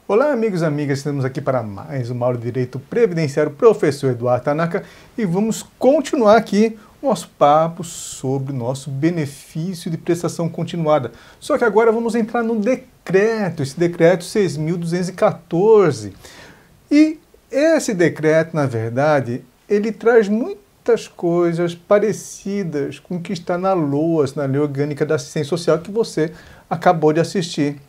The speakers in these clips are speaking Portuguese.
Olá, amigos e amigas, estamos aqui para mais uma aula de Direito Previdenciário, professor Eduardo Tanaka, e vamos continuar aqui o nosso papo sobre o nosso benefício de prestação continuada. Só que agora vamos entrar no decreto, esse decreto 6.214. E esse decreto, na verdade, ele traz muitas coisas parecidas com o que está na LOAS, na Lei Orgânica da Assistência Social, que você acabou de assistir.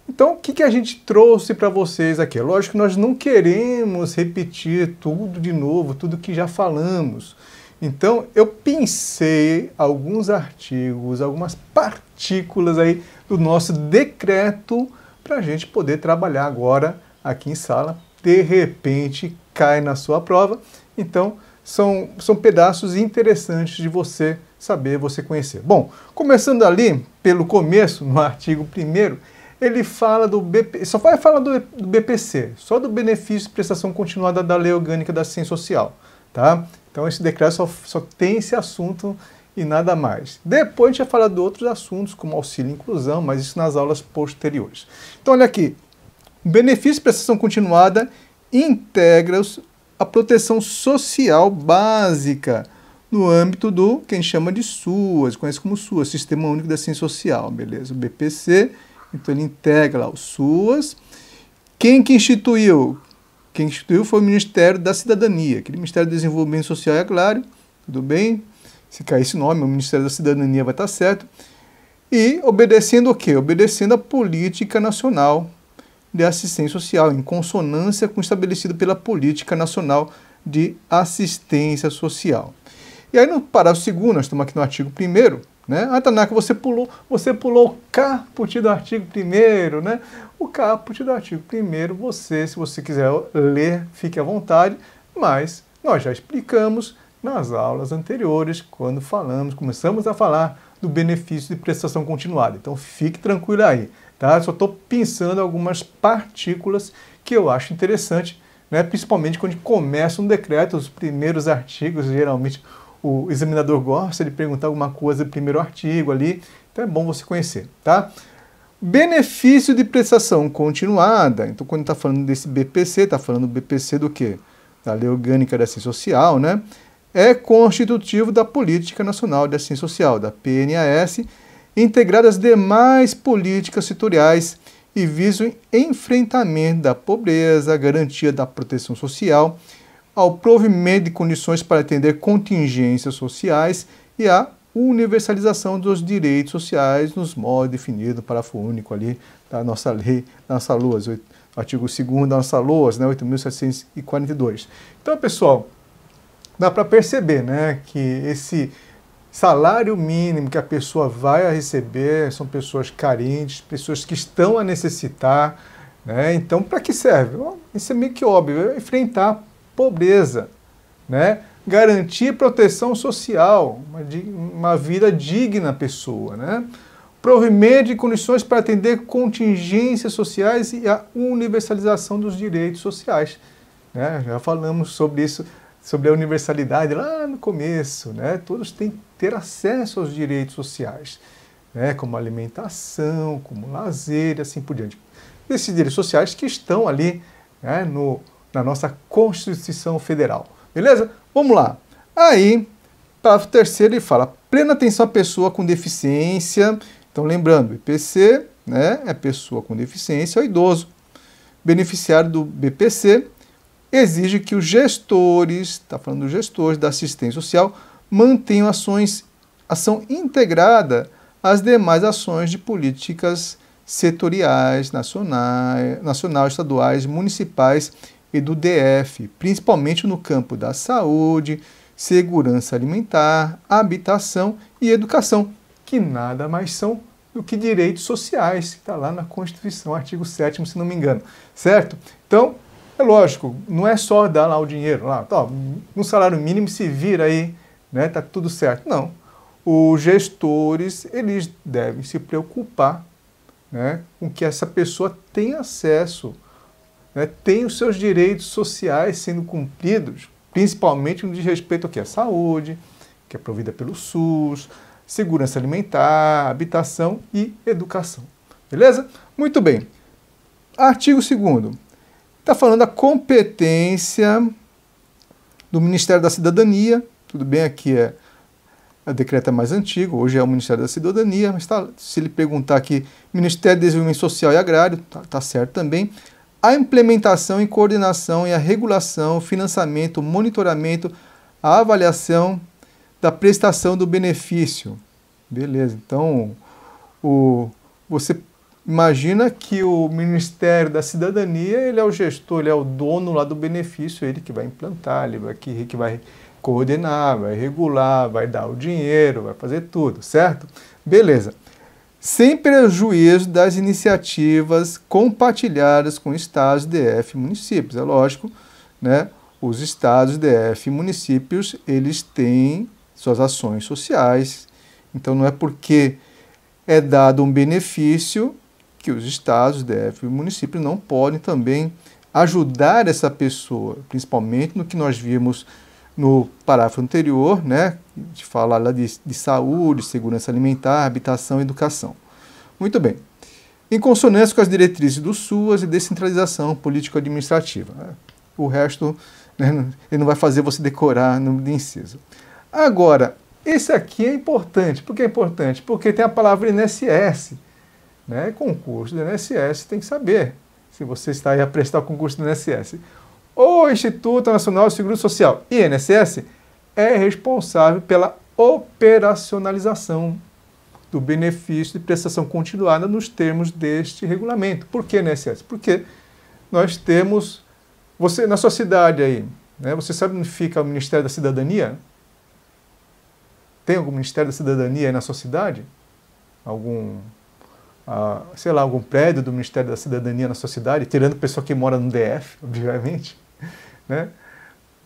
Então, o que a gente trouxe para vocês aqui? Lógico que nós não queremos repetir tudo de novo, tudo que já falamos. Então, eu pensei alguns artigos, algumas partículas aí do nosso decreto para a gente poder trabalhar agora aqui em sala. De repente, cai na sua prova. Então, são pedaços interessantes de você saber, você conhecer. Bom, começando ali pelo começo, no artigo 1º, ele fala do só vai falar do BPC, só do benefício de prestação continuada da Lei Orgânica da Assistência Social, tá? Então esse decreto só tem esse assunto e nada mais. Depois a gente vai falar de outros assuntos, como auxílio e inclusão, mas isso nas aulas posteriores. Então olha aqui, o benefício de prestação continuada integra a proteção social básica no âmbito do que a gente chama de SUAS, conhece como SUAS, Sistema Único da Assistência Social, beleza? O BPC. Então ele integra lá o SUAS. Quem que instituiu? Quem instituiu foi o Ministério da Cidadania, aquele Ministério do Desenvolvimento Social e Agrário, tudo bem? Se cair esse nome, o Ministério da Cidadania vai estar certo. E obedecendo o quê? Obedecendo a Política Nacional de Assistência Social, em consonância com o estabelecido pela Política Nacional de Assistência Social. E aí no parágrafo 2º, nós estamos aqui no artigo 1º, né? Ah, Tanaka, você pulou o caput do artigo 1º, né? O caput do artigo 1º, se você quiser ler, fique à vontade, mas nós já explicamos nas aulas anteriores, quando começamos a falar do benefício de prestação continuada. Então fique tranquilo aí, tá? Só estou pensando algumas partículas que eu acho interessante, né? Principalmente quando começa um decreto, os primeiros artigos, geralmente o examinador gosta de perguntar alguma coisa do primeiro artigo ali, então é bom você conhecer, tá? Benefício de prestação continuada, então quando está falando desse BPC, está falando do BPC do quê? Da Lei Orgânica da Assistência Social, né? É constitutivo da Política Nacional de Assistência Social, da PNAS, integrada às demais políticas setoriais e visa o enfrentamento da pobreza, a garantia da proteção social, ao provimento de condições para atender contingências sociais e a universalização dos direitos sociais nos modos definidos no parágrafo único ali da nossa lei, da nossa LOAS, artigo 2º da nossa LOAS, né, 8.742. Então, pessoal, dá para perceber, né, que esse salário mínimo que a pessoa vai receber são pessoas carentes, pessoas que estão a necessitar, né? Então, para que serve? Isso é meio que óbvio, é enfrentar pobreza, né? Garantir proteção social, uma vida digna à pessoa, né? Provimento de condições para atender contingências sociais e a universalização dos direitos sociais, né? Já falamos sobre isso, sobre a universalidade lá no começo, né? Todos têm que ter acesso aos direitos sociais, né? Como alimentação, como lazer e assim por diante. Esses direitos sociais que estão ali, né, na nossa Constituição Federal. Beleza? Vamos lá. Aí, parágrafo 3º, ele fala plena atenção à pessoa com deficiência. Então, lembrando, IPC, né, é pessoa com deficiência, é o idoso. Beneficiário do BPC exige que os gestores, está falando dos gestores da assistência social, mantenham ação integrada às demais ações de políticas setoriais, nacional, estaduais, municipais e do DF, principalmente no campo da saúde, segurança alimentar, habitação e educação, que nada mais são do que direitos sociais, que está lá na Constituição, artigo 7º, se não me engano, certo? Então, é lógico, não é só dar lá o dinheiro, lá, no salário mínimo se vira aí, né, tá tudo certo. Não, os gestores, eles devem se preocupar, né, com que essa pessoa tenha acesso, né, tem os seus direitos sociais sendo cumpridos, principalmente no que diz respeito ao que é saúde, que é provida pelo SUS, segurança alimentar, habitação e educação. Beleza? Muito bem. Artigo 2º. Está falando da competência do Ministério da Cidadania. Tudo bem, aqui o decreto é mais antigo, hoje é o Ministério da Cidadania, mas se ele perguntar aqui, Ministério do Desenvolvimento Social e Agrário, tá certo também. A implementação e coordenação e a regulação, financiamento, monitoramento, a avaliação da prestação do benefício. Beleza, então você imagina que o Ministério da Cidadania, ele é o gestor, ele é o dono lá do benefício, ele que vai implantar, ele que vai coordenar, vai regular, vai dar o dinheiro, vai fazer tudo, certo? Beleza. Sem prejuízo das iniciativas compartilhadas com estados, DF e municípios. É lógico, né? Os estados, DF e municípios, eles têm suas ações sociais. Então não é porque é dado um benefício que os estados, DF e municípios não podem também ajudar essa pessoa, principalmente no que nós vimos no parágrafo anterior, né, de falar lá de saúde, segurança alimentar, habitação e educação. Muito bem. Em consonância com as diretrizes do SUAS e descentralização político-administrativa. Né? O resto, né, ele não vai fazer você decorar no inciso. Agora, esse aqui é importante. Por que é importante? Porque tem a palavra INSS. Né? Concurso do INSS, tem que saber se você está aí a prestar o concurso do INSS. O Instituto Nacional de Seguro Social, INSS, é responsável pela operacionalização do benefício de prestação continuada nos termos deste regulamento. Por que INSS? Porque nós temos, você na sua cidade aí, né, você sabe onde fica o Ministério da Cidadania? Tem algum Ministério da Cidadania aí na sua cidade? Sei lá, algum prédio do Ministério da Cidadania na sua cidade, tirando o pessoal que mora no DF, obviamente, né?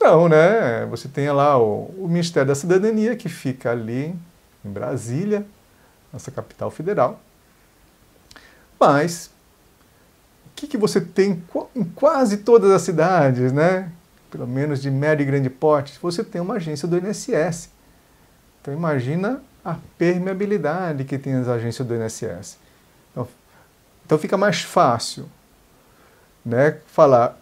Não, né? Você tem lá o Ministério da Cidadania, que fica ali em Brasília, nossa capital federal. Mas, o que você tem em quase todas as cidades, né? Pelo menos de médio e grande porte, você tem uma agência do INSS. Então, imagina a permeabilidade que tem as agências do INSS. Então fica mais fácil, né, falar,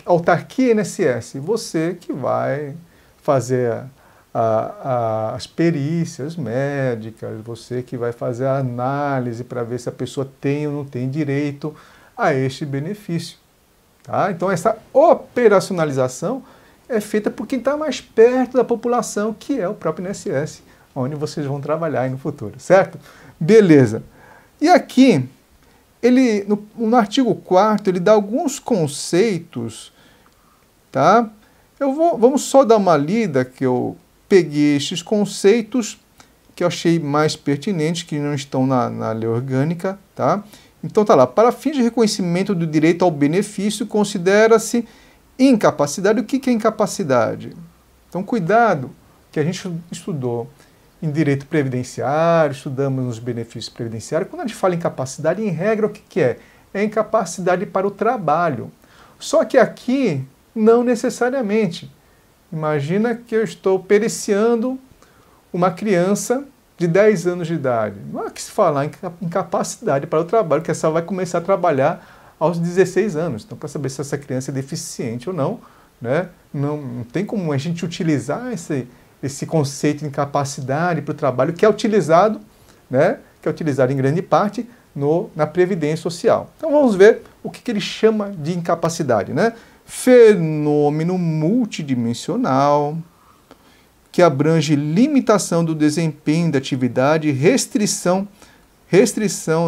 autarquia INSS, você que vai fazer as perícias médicas, você que vai fazer a análise para ver se a pessoa tem ou não tem direito a este benefício. Tá? Então essa operacionalização é feita por quem está mais perto da população, que é o próprio INSS, onde vocês vão trabalhar aí no futuro, certo? Beleza. E aqui, no artigo 4º, ele dá alguns conceitos, tá? Vamos só dar uma lida, que eu peguei estes conceitos que eu achei mais pertinentes, que não estão na lei orgânica, tá? Então tá lá, para fins de reconhecimento do direito ao benefício, considera-se incapacidade. O que é incapacidade? Então cuidado, que a gente estudou em direito previdenciário, estudamos nos benefícios previdenciários. Quando a gente fala em incapacidade, em regra, o que é? É incapacidade para o trabalho. Só que aqui, não necessariamente. Imagina que eu estou periciando uma criança de 10 anos de idade. Não é que se falar em incapacidade para o trabalho, que essa vai começar a trabalhar aos 16 anos. Então, para saber se essa criança é deficiente ou não, né? Não tem como a gente utilizar esse conceito de incapacidade para o trabalho, que é utilizado, né, que é utilizado em grande parte na Previdência Social. Então vamos ver o que ele chama de incapacidade, né? Fenômeno multidimensional que abrange limitação do desempenho da atividade, restrição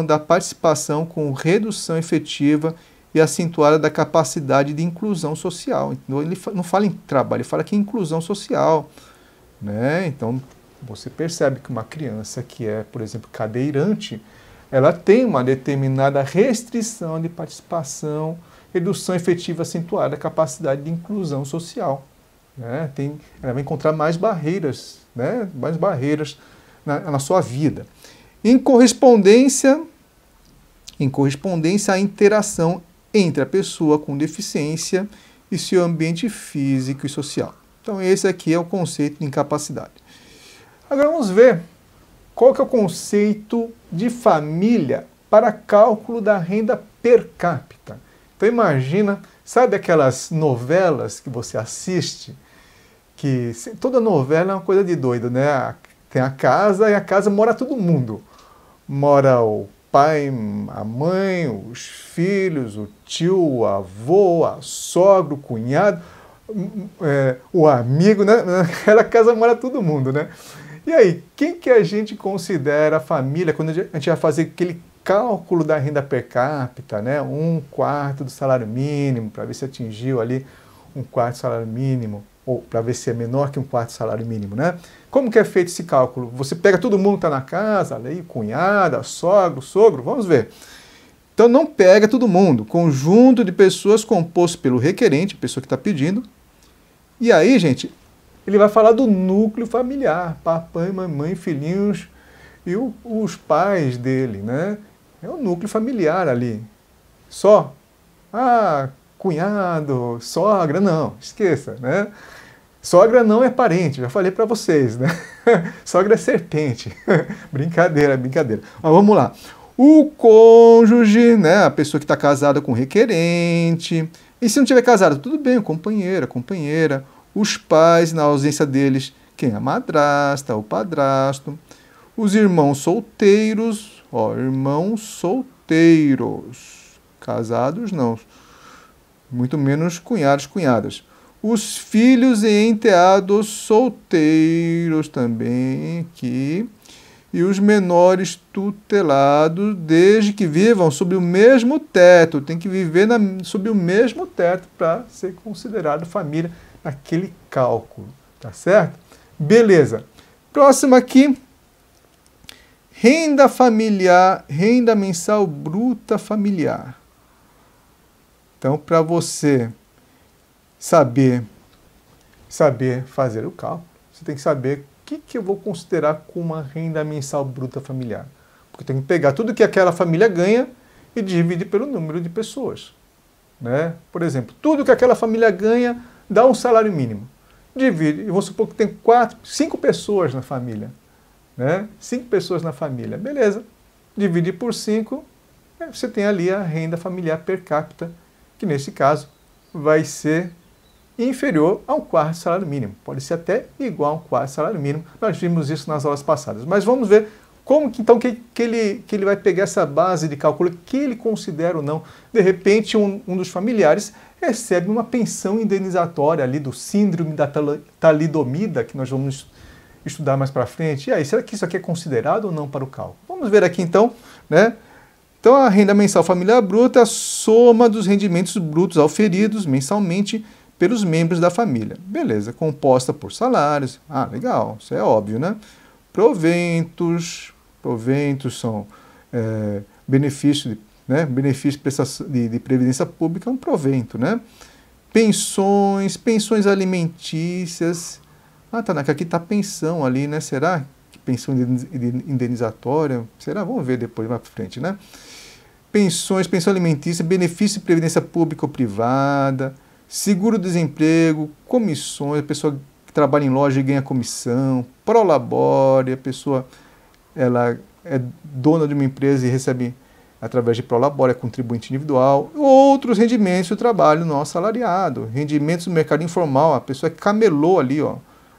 da participação com redução efetiva e acentuada da capacidade de inclusão social. Então, ele não fala em trabalho, ele fala que é inclusão social. Né? Então, você percebe que uma criança que é, por exemplo, cadeirante, ela tem uma determinada restrição de participação, redução efetiva acentuada, capacidade de inclusão social. Né? Ela vai encontrar mais barreiras, né? Mais barreiras na sua vida. Em correspondência à interação entre a pessoa com deficiência e seu ambiente físico e social. Então esse aqui é o conceito de incapacidade. Agora vamos ver qual que é o conceito de família para cálculo da renda per capita. Então imagina, sabe aquelas novelas que você assiste, que toda novela é uma coisa de doido, né? Tem a casa e a casa mora todo mundo. Mora o pai, a mãe, os filhos, o tio, o avô, a sogra, o cunhado, o amigo, né? Naquela casa mora todo mundo, né? E aí, quem que a gente considera família quando a gente vai fazer aquele cálculo da renda per capita, né? 1/4 do salário mínimo, para ver se atingiu ali 1/4 do salário mínimo, ou para ver se é menor que 1/4 do salário mínimo, né? Como que é feito esse cálculo? Você pega todo mundo que está na casa, aí, cunhada, sogra, sogro, vamos ver. Então não pega todo mundo, conjunto de pessoas composto pelo requerente, pessoa que está pedindo, e aí, gente, ele vai falar do núcleo familiar, papai, mamãe, filhinhos e os pais dele, né? É o núcleo familiar ali. Só. Ah, cunhado, sogra, não, esqueça, né? Sogra não é parente, já falei para vocês, né? Sogra é serpente. Brincadeira, brincadeira. Mas vamos lá. O cônjuge, né? A pessoa que está casada com o requerente. E se não tiver casado, tudo bem, o companheiro, a companheira. Os pais, na ausência deles, quem? A madrasta, o padrasto. Os irmãos solteiros, ó, irmãos solteiros. Casados, não. Muito menos cunhados, cunhadas. Os filhos e enteados solteiros também aqui. E os menores tutelados, desde que vivam sob o mesmo teto. Tem que viver sob o mesmo teto para ser considerado família naquele cálculo. Tá certo? Beleza. Próximo aqui. Renda familiar, renda mensal bruta familiar. Então, para você saber fazer o cálculo, você tem que saber o que eu vou considerar como uma renda mensal bruta familiar. Porque tem que pegar tudo que aquela família ganha e dividir pelo número de pessoas. Né? Por exemplo, tudo que aquela família ganha dá um salário mínimo. Divide, e vamos supor que tem 5 pessoas na família. Né? 5 pessoas na família. Beleza. Dividir por 5, você tem ali a renda familiar per capita, que nesse caso vai ser inferior a 1/4 do salário mínimo. Pode ser até igual a 1/4 do salário mínimo. Nós vimos isso nas aulas passadas. Mas vamos ver como que, então, que ele vai pegar essa base de cálculo, que ele considera ou não. De repente, um dos familiares recebe uma pensão indenizatória ali do síndrome da talidomida, que nós vamos estudar mais para frente. E aí, será que isso aqui é considerado ou não para o cálculo? Vamos ver aqui então, né? Então, a renda mensal familiar bruta é a soma dos rendimentos brutos auferidos mensalmente pelos membros da família. Beleza, composta por salários. Ah, legal, isso é óbvio, né? Proventos são benefício de previdência pública, é um provento, né? Pensões alimentícias. Ah, tá, aqui está pensão ali, né? Será que pensão indenizatória? Será? Vamos ver depois, mais para frente, né? Pensão alimentícia, benefício de previdência pública ou privada, seguro-desemprego, comissões, a pessoa que trabalha em loja e ganha comissão, prolabore, a pessoa ela é dona de uma empresa e recebe através de prolabore, é contribuinte individual, outros rendimentos do trabalho não assalariado, rendimentos do mercado informal, a pessoa que camelou ali, ó,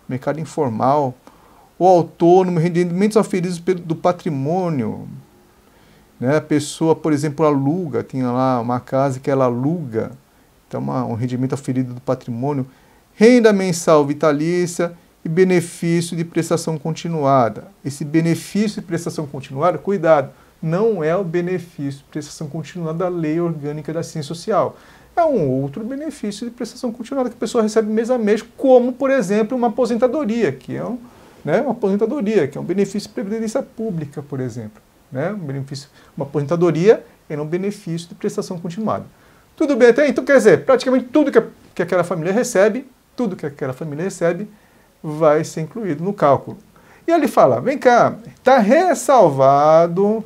mercado informal, o autônomo, rendimentos auferidos do patrimônio, né? A pessoa, por exemplo, aluga, tem lá uma casa que ela aluga, então um rendimento auferido do patrimônio, renda mensal vitalícia e benefício de prestação continuada. Esse benefício de prestação continuada, cuidado, não é o benefício de prestação continuada da Lei Orgânica da Assistência Social. É um outro benefício de prestação continuada que a pessoa recebe mês a mês, como, por exemplo, uma aposentadoria, que é uma aposentadoria, que é um benefício de previdência pública, por exemplo. Né? Uma aposentadoria é um benefício de prestação continuada. Tudo bem até aí? Então, quer dizer, praticamente tudo que aquela família recebe, vai ser incluído no cálculo. E ele fala, vem cá, está ressalvado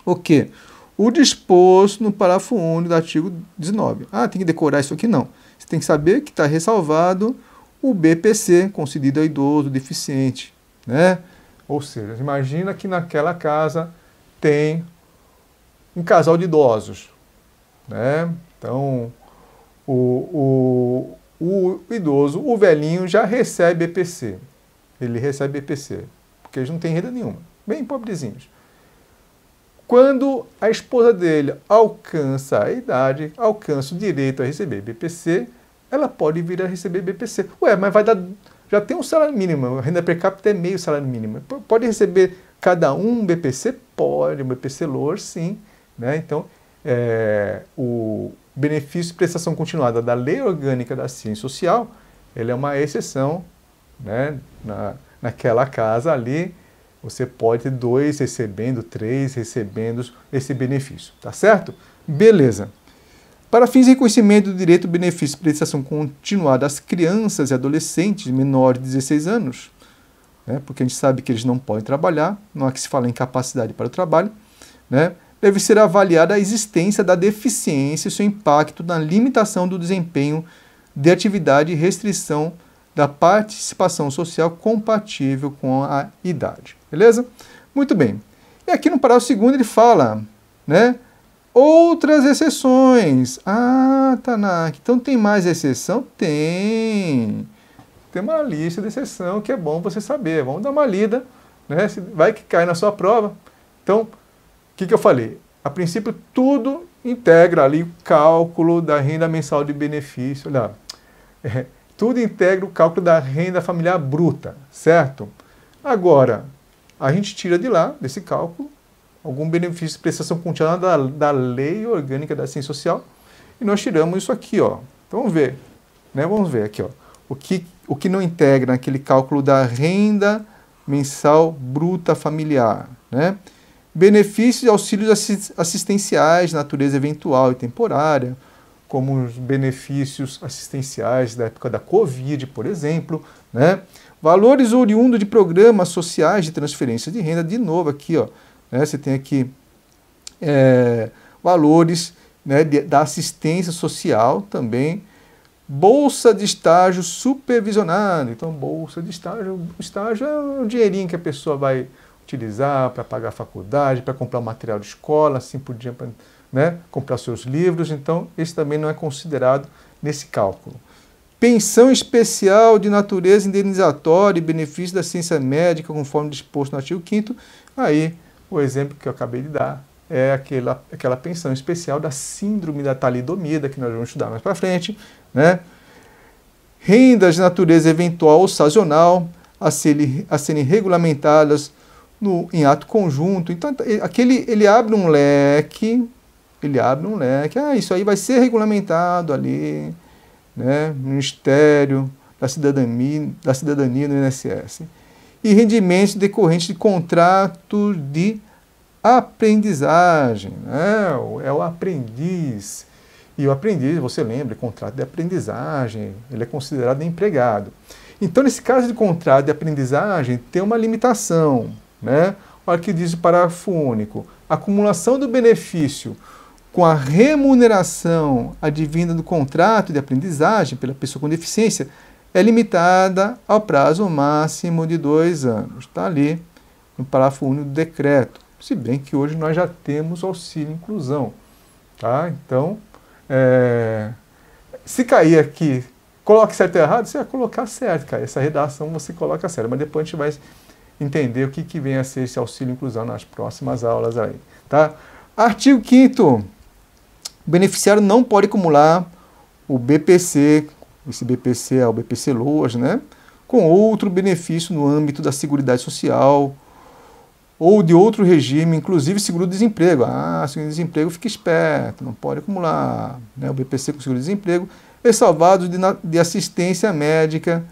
o quê? O disposto no parágrafo único do artigo 19. Ah, tem que decorar isso aqui? Não. Você tem que saber que está ressalvado o BPC, concedido ao idoso deficiente, né? Ou seja, imagina que naquela casa tem um casal de idosos, né? Então, o idoso, o velhinho, já recebe BPC. Ele recebe BPC, porque eles não têm renda nenhuma, bem pobrezinhos. Quando a esposa dele alcança a idade, alcança o direito a receber BPC, ela pode vir a receber BPC. Ué, mas vai dar, já tem um salário mínimo, a renda per capita é meio salário mínimo. Pode receber cada um BPC? Pode, um BPC Lower, sim. Né? Então, o benefício de prestação continuada da Lei Orgânica da Assistência Social, ele é uma exceção, né? Naquela casa ali, você pode ter 2 recebendo, 3 recebendo esse benefício, tá certo? Beleza. Para fins de reconhecimento do direito ao benefício de prestação continuada às crianças e adolescentes menores de 16 anos, né, porque a gente sabe que eles não podem trabalhar, não há que se falar em capacidade para o trabalho, né, deve ser avaliada a existência da deficiência e seu impacto na limitação do desempenho de atividade e restrição da participação social compatível com a idade. Beleza? Muito bem. E aqui no parágrafo 2º ele fala, né? Outras exceções. Ah, Tanak, então tem mais exceção? Tem. Tem uma lista de exceção que é bom você saber. Vamos dar uma lida, né? Vai que cai na sua prova. Então, o que eu falei? A princípio, tudo integra ali o cálculo da renda mensal de benefício. Olha, tudo integra o cálculo da renda familiar bruta, certo? Agora, a gente tira de lá, desse cálculo, algum benefício de prestação continuada da Lei Orgânica da Assistência Social, e nós tiramos isso aqui, ó. Então vamos ver, né? Vamos ver aqui, ó. O que não integra naquele cálculo da renda mensal bruta familiar, né? Benefícios e auxílios assistenciais de natureza eventual e temporária, como os benefícios assistenciais da época da Covid, por exemplo, né? Valores oriundos de programas sociais de transferência de renda, de novo aqui, ó, né? Você tem aqui valores, né, da assistência social também, bolsa de estágio supervisionado. Então, bolsa de estágio, o estágio é o dinheirinho que a pessoa vai utilizar para pagar a faculdade, para comprar material de escola, assim por diante, né, comprar seus livros. Então, esse também não é considerado nesse cálculo. Pensão especial de natureza indenizatória e benefício da assistência médica, conforme disposto no artigo 5º. Aí, o exemplo que eu acabei de dar é aquela pensão especial da síndrome da talidomida, que nós vamos estudar mais para frente, né? Rendas de natureza eventual ou sazonal a serem regulamentadas em ato conjunto. Então, aqui ele abre um leque, isso aí vai ser regulamentado ali, né, no Ministério da Cidadania no INSS. E rendimentos decorrentes de contratos de aprendizagem, né? É o aprendiz. E o aprendiz, você lembra, contrato de aprendizagem, ele é considerado empregado. Então, nesse caso de contrato de aprendizagem, tem uma limitação, né? Olha o que diz o parágrafo único. A acumulação do benefício com a remuneração advinda do contrato de aprendizagem pela pessoa com deficiência é limitada ao prazo máximo de 2 anos. Está ali no parágrafo único do decreto. Se bem que hoje nós já temos auxílio inclusão. Tá? Então, se cair aqui, coloque certo ou errado, você vai colocar certo, cara. Essa redação você coloca certo. Mas depois a gente vai entender o que vem a ser esse auxílio inclusão nas próximas aulas aí. Tá? Artigo 5º. O beneficiário não pode acumular o BPC, esse BPC é o BPC Loas, né, com outro benefício no âmbito da Seguridade Social ou de outro regime, inclusive seguro-desemprego. Seguro-desemprego, fica esperto, não pode acumular, né, o BPC com seguro-desemprego, ressalvados de assistência médica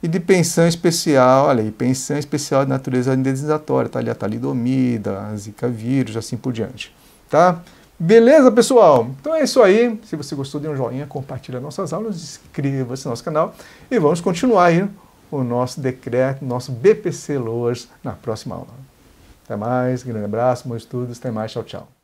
e de pensão especial, olha aí, pensão especial de natureza indenizatória, tá ali a talidomida, a zika vírus, assim por diante, tá? Beleza, pessoal? Então é isso aí. Se você gostou, dê um joinha, compartilha nossas aulas, inscreva-se no nosso canal e vamos continuar aí o nosso decreto, nosso BPC Loas na próxima aula. Até mais, grande abraço, bons estudos, até mais, tchau, tchau.